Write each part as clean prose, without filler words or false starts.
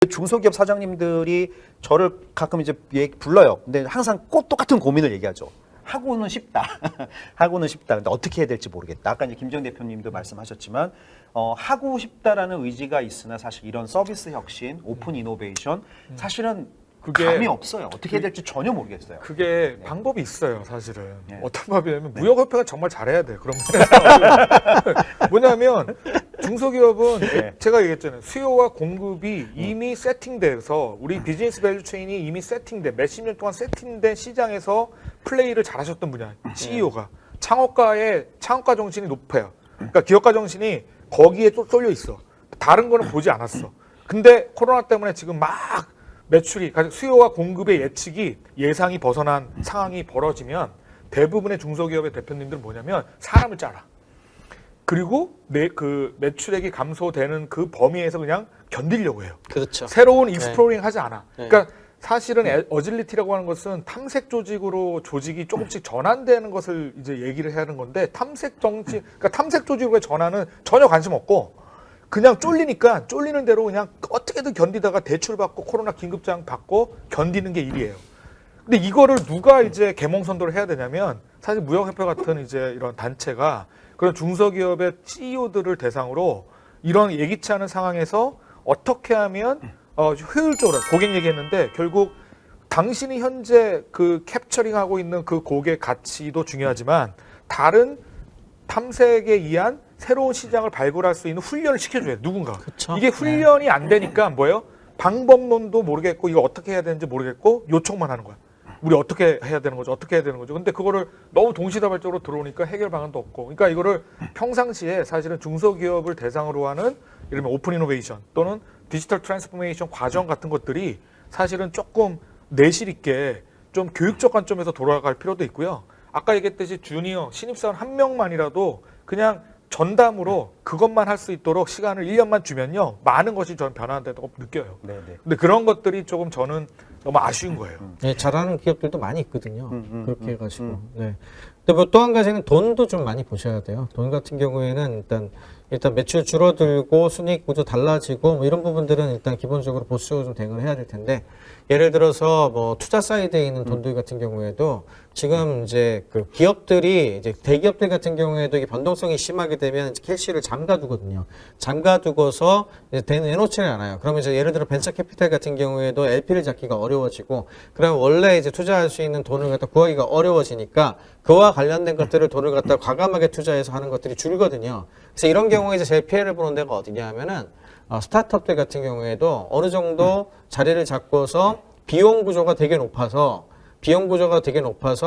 중소기업 사장님들이 저를 가끔 이제 불러요. 근데 항상 꼭 똑같은 고민을 얘기하죠. 하고는 싶다. 하고는 싶다. 근데 어떻게 해야 될지 모르겠다. 아까 이제 김정 대표님도 말씀하셨지만 하고 싶다라는 의지가 있으나 사실 이런 서비스 혁신, 오픈 이노베이션 사실은 그게 감이 없어요. 어떻게 해야 될지 전혀 모르겠어요. 그게 방법이 있어요, 사실은. 네. 어떤 방법이냐면 무역협회가 정말 잘해야 돼. 그런 면에서 뭐냐면 중소기업은 네. 제가 얘기했잖아요. 수요와 공급이 이미 세팅돼서 우리 비즈니스 밸류 체인이 이미 세팅돼 몇십 년 동안 세팅된 시장에서 플레이를 잘하셨던 분야 CEO가 창업가 정신이 높아요. 그러니까 기업가 정신이 거기에 쏠려 있어. 다른 거는 보지 않았어. 근데 코로나 때문에 지금 막 매출이 수요와 공급의 예상이 벗어난 상황이 벌어지면 대부분의 중소기업의 대표님들은 뭐냐면 사람을 짜라. 그리고 그 매출액이 감소되는 그 범위에서 그냥 견디려고 해요. 그렇죠. 새로운 익스플로링 하지 않아. 네. 그러니까 사실은 어질리티라고 하는 것은 탐색 조직으로 조직이 조금씩 전환되는 것을 이제 얘기를 해야 하는 건데 그러니까 탐색 조직으로의 전환은 전혀 관심 없고 그냥 쫄리니까 쫄리는 대로 그냥 어떻게든 견디다가 대출 받고 코로나 긴급장 받고 견디는 게 일이에요. 근데 이거를 누가 이제 계몽선도를 해야 되냐면 사실 무역협회 같은 이제 이런 단체가 그런 중소기업의 CEO들을 대상으로 이런 예기치 않은 상황에서 어떻게 하면 효율적으로 고객 얘기했는데 결국 당신이 현재 그 캡처링하고 있는 그 고객 가치도 중요하지만 다른 탐색에 의한 새로운 시장을 발굴할 수 있는 훈련을 시켜줘야 돼, 누군가. 그쵸. 이게 훈련이 안 되니까 뭐예요? 방법론도 모르겠고 이거 어떻게 해야 되는지 모르겠고 요청만 하는 거야. 우리 어떻게 해야 되는 거죠? 어떻게 해야 되는 거죠? 근데 그거를 너무 동시다발적으로 들어오니까 해결 방안도 없고. 그러니까 이거를 평상시에 사실은 중소기업을 대상으로 하는 예를 들면 오픈 이노베이션 또는 디지털 트랜스포메이션 과정 같은 것들이 사실은 조금 내실 있게 좀 교육적 관점에서 돌아갈 필요도 있고요. 아까 얘기했듯이 주니어 신입사원 한 명만이라도 그냥 전담으로 그것만 할 수 있도록 시간을 1년만 주면요. 많은 것이 저는 변화된다고 느껴요. 네네. 근데 그런 것들이 조금 저는 너무 아쉬운 거예요. 네, 잘하는 기업들도 많이 있거든요. 그렇게 해가지고. 네. 근데 뭐 또 한 가지는 돈도 좀 많이 보셔야 돼요. 돈 같은 경우에는 일단 매출 줄어들고 순이익 구조 달라지고 뭐 이런 부분들은 일단 기본적으로 보수적으로 좀 대응을 해야 될 텐데 예를 들어서 뭐 투자 사이드에 있는 돈들 같은 경우에도 지금 이제 그 기업들이 이제 대기업들 같은 경우에도 이게 변동성이 심하게 되면 이제 캐시를 잠가두거든요. 잠가두고서 이제 내놓지는 않아요. 그러면 이제 예를 들어 벤처 캐피탈 같은 경우에도 LP를 잡기가 어려워지고 그럼 원래 이제 투자할 수 있는 돈을 갖다 구하기가 어려워지니까 그와 관련된 것들을 돈을 갖다 과감하게 투자해서 하는 것들이 줄거든요. 그래서 이런 경우에 이제 제일 피해를 보는 데가 어디냐 하면은 스타트업들 같은 경우에도 어느 정도 자리를 잡고서 비용 구조가 되게 높아서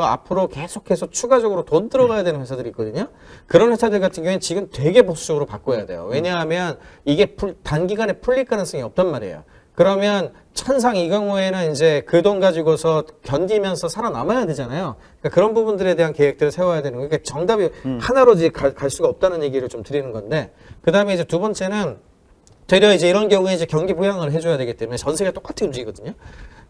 앞으로 계속해서 추가적으로 돈 들어가야 되는 회사들이 있거든요. 그런 회사들 같은 경우에는 지금 되게 보수적으로 바꿔야 돼요. 왜냐하면 이게 단기간에 풀릴 가능성이 없단 말이에요. 그러면 천상 이 경우에는 이제 그 돈 가지고서 견디면서 살아남아야 되잖아요. 그러니까 그런 부분들에 대한 계획들을 세워야 되는 거예요. 그러니까 정답이 하나로 이제 갈 수가 없다는 얘기를 좀 드리는 건데, 그 다음에 이제 두 번째는 되려 이제 이런 경우에 이제 경기 부양을 해줘야 되기 때문에 전세가 똑같이 움직이거든요.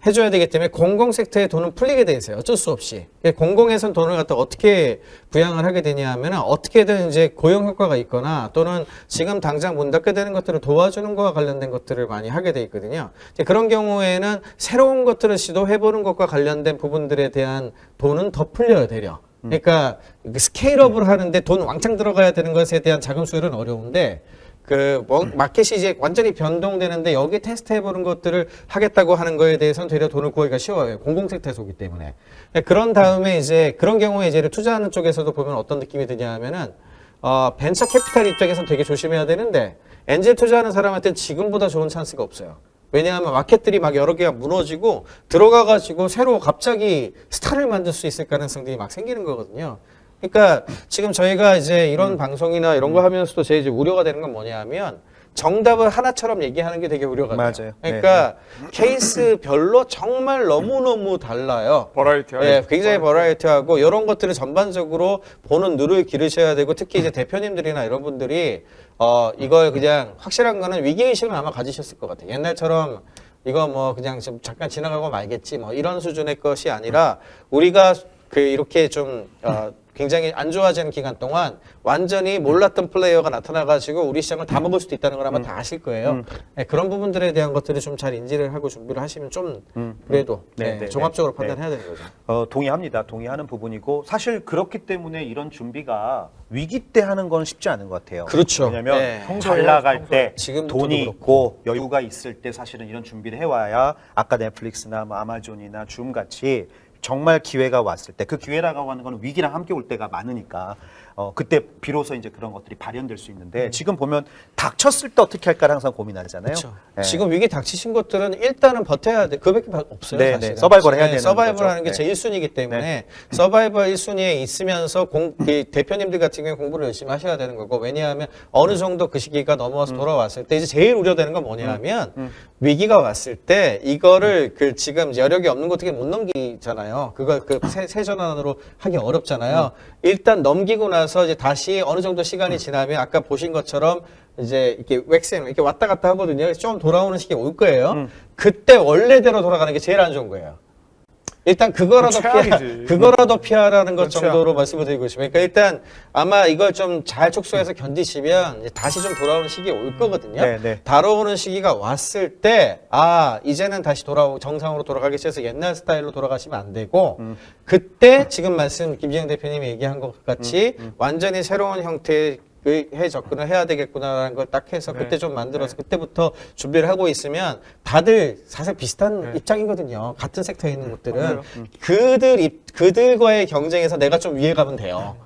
해줘야 되기 때문에 공공 섹터에 돈은 풀리게 돼 있어요. 어쩔 수 없이. 공공에서는 돈을 갖다 어떻게 부양을 하게 되냐 하면은 어떻게든 이제 고용 효과가 있거나 또는 지금 당장 문 닫게 되는 것들을 도와주는 것과 관련된 것들을 많이 하게 돼 있거든요. 이제 그런 경우에는 새로운 것들을 시도해보는 것과 관련된 부분들에 대한 돈은 더 풀려요, 되려. 그러니까 스케일업을 하는데 돈 왕창 들어가야 되는 것에 대한 자금 수혈은 어려운데 마켓이 이제 완전히 변동되는데 여기 테스트 해보는 것들을 하겠다고 하는 거에 대해서는 되려 돈을 구하기가 쉬워요. 공공섹터에 속기 때문에. 그런 다음에 이제 그런 경우에 이제 투자하는 쪽에서도 보면 어떤 느낌이 드냐 하면은, 벤처 캐피탈 입장에서는 되게 조심해야 되는데, 엔젤 투자하는 사람한테는 지금보다 좋은 찬스가 없어요. 왜냐하면 마켓들이 막 여러 개가 무너지고 들어가가지고 새로 갑자기 스타를 만들 수 있을 가능성들이 막 생기는 거거든요. 그러니까 지금 저희가 이제 이런 방송이나 이런 거 하면서도 제 이제 우려가 되는 건 뭐냐 하면 정답을 하나처럼 얘기하는 게 되게 우려가 돼요. 맞아요. 그러니까 케이스별로 정말 너무너무 달라요. 버라이어티하고. 네, 굉장히 버라이어티하고 이런 것들을 전반적으로 보는 눈을 기르셔야 되고 특히 이제 대표님들이나 이런 분들이 이걸 그냥 확실한 거는 위기의식을 아마 가지셨을 것 같아요. 옛날처럼 이거 뭐 그냥 좀 잠깐 지나가고 말겠지 뭐 이런 수준의 것이 아니라 우리가 이렇게 좀 굉장히 안 좋아지는 기간 동안 완전히 몰랐던 플레이어가 나타나가지고 우리 시장을 다 먹을 수도 있다는 걸 아마 다 아실 거예요. 네, 그런 부분들에 대한 것들을 좀 잘 인지를 하고 준비를 하시면 좀 그래도 종합적으로 판단해야 되는 거죠. 동의합니다. 동의하는 부분이고 사실 그렇기 때문에 이런 준비가 위기 때 하는 건 쉽지 않은 것 같아요. 그렇죠. 왜냐하면 네. 잘 나갈 때 지금부터도 돈이 그렇고. 있고 여유가 있을 때 사실은 이런 준비를 해와야 아까 넷플릭스나 뭐 아마존이나 줌 같이 정말 기회가 왔을 때 그 기회라고 하는 건 위기랑 함께 올 때가 많으니까 그때 비로소 이제 그런 것들이 발현될 수 있는데 지금 보면 닥쳤을 때 어떻게 할까를 항상 고민하잖아요. 그렇죠. 네. 지금 위기 닥치신 것들은 일단은 버텨야 돼. 그밖에 없어요. 네, 사실은. 네. 서바이벌 해야 되는 서바이벌 거죠. 하는 게 네. 제 1순위이기 때문에 서바이벌 1순위에 있으면서 이 대표님들 같은 경우에 공부를 열심히 하셔야 되는 거고 왜냐하면 어느 정도 그 시기가 넘어와서 돌아왔을 때 이제 제일 우려되는 건 뭐냐면 위기가 왔을 때 이거를 그 지금 여력이 없는 거 어떻게 못 넘기잖아요. 그걸 그 새 전환으로 하기 어렵잖아요. 일단 넘기고 나서 이제 다시 어느 정도 시간이 지나면 아까 보신 것처럼 이제 이렇게 웩스형 이렇게 왔다 갔다 하거든요. 좀 돌아오는 시기가 올 거예요. 그때 원래대로 돌아가는 게 제일 안 좋은 거예요. 일단 그거라도 최악이지. 그거라도 피하라는 것 그건 정도로 최악. 말씀을 드리고 싶어요. 그러니까 일단 아마 이걸 좀 잘 촉소해서 견디시면 이제 다시 좀 돌아오는 시기가 올 거거든요. 네, 네. 다뤄오는 시기가 왔을 때, 이제는 다시 정상으로 돌아가기 시작해서 옛날 스타일로 돌아가시면 안 되고, 그때 지금 말씀 김진영 대표님이 얘기한 것 같이 완전히 새로운 형태의 접근을 해야 되겠구나라는 걸 딱 해서 그때 좀 만들어서 그때부터 준비를 하고 있으면 다들 사실 비슷한 입장이거든요. 같은 섹터에 있는 곳들은. 그들과의 경쟁에서 내가 좀 위에 가면 돼요.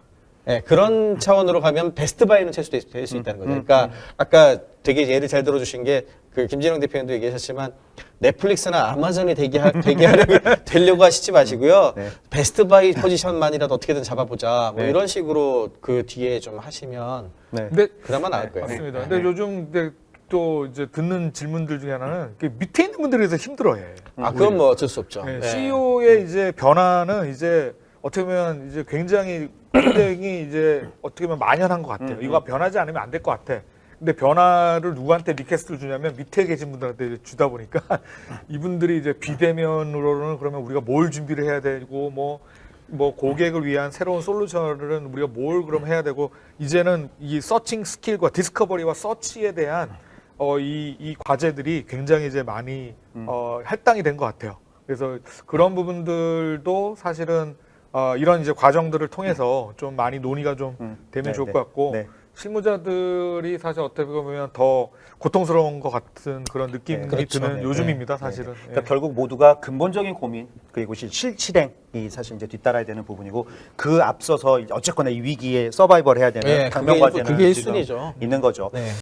네, 그런 차원으로 가면 베스트 바이는 될 수 있다는 거죠. 그러니까 아까 되게 예를 잘 들어주신 게 그 김진영 대표님도 얘기하셨지만 넷플릭스나 아마존이 되려고 하시지 마시고요. 네. 베스트 바이 포지션만이라도 어떻게든 잡아보자. 뭐 네. 이런 식으로 그 뒤에 좀 하시면 네. 근데 그나마 나을 거예요. 맞습니다. 근데 요즘 근데 또 이제 듣는 질문들 중에 하나는 그 밑에 있는 분들이 그래서 힘들어해. 그건 뭐 어쩔 수 없죠. 네, 네. CEO의 이제 변화는 이제 어떻게 보면 이제 굉장히 이제 어떻게 보면 만연한 것 같아요. 이거 변하지 않으면 안 될 것 같아. 근데 변화를 누구한테 리퀘스트를 주냐면 밑에 계신 분들한테 주다 보니까 이분들이 이제 비대면으로는 그러면 우리가 뭘 준비를 해야 되고 뭐 고객을 위한 새로운 솔루션은 우리가 뭘 그럼 해야 되고 이제는 이 서칭 스킬과 디스커버리와 서치에 대한 이 과제들이 굉장히 이제 많이 할당이 된 것 같아요. 그래서 그런 부분들도 사실은 이런 이제 과정들을 통해서 좀 많이 논의가 좀 되면 네, 좋을 네. 것 같고 네. 실무자들이 사실 어떻게 보면 더 고통스러운 것 같은 그런 느낌이 네, 그렇죠. 드는 네, 요즘입니다, 네, 사실은. 네. 그러니까 결국 모두가 근본적인 고민 그리고 실행이 사실 이제 뒤따라야 되는 부분이고 그 앞서서 어쨌거나 이 위기에 서바이벌 해야 되는 네, 당면과제는 그게 지금 1순위죠. 있는 거죠. 네.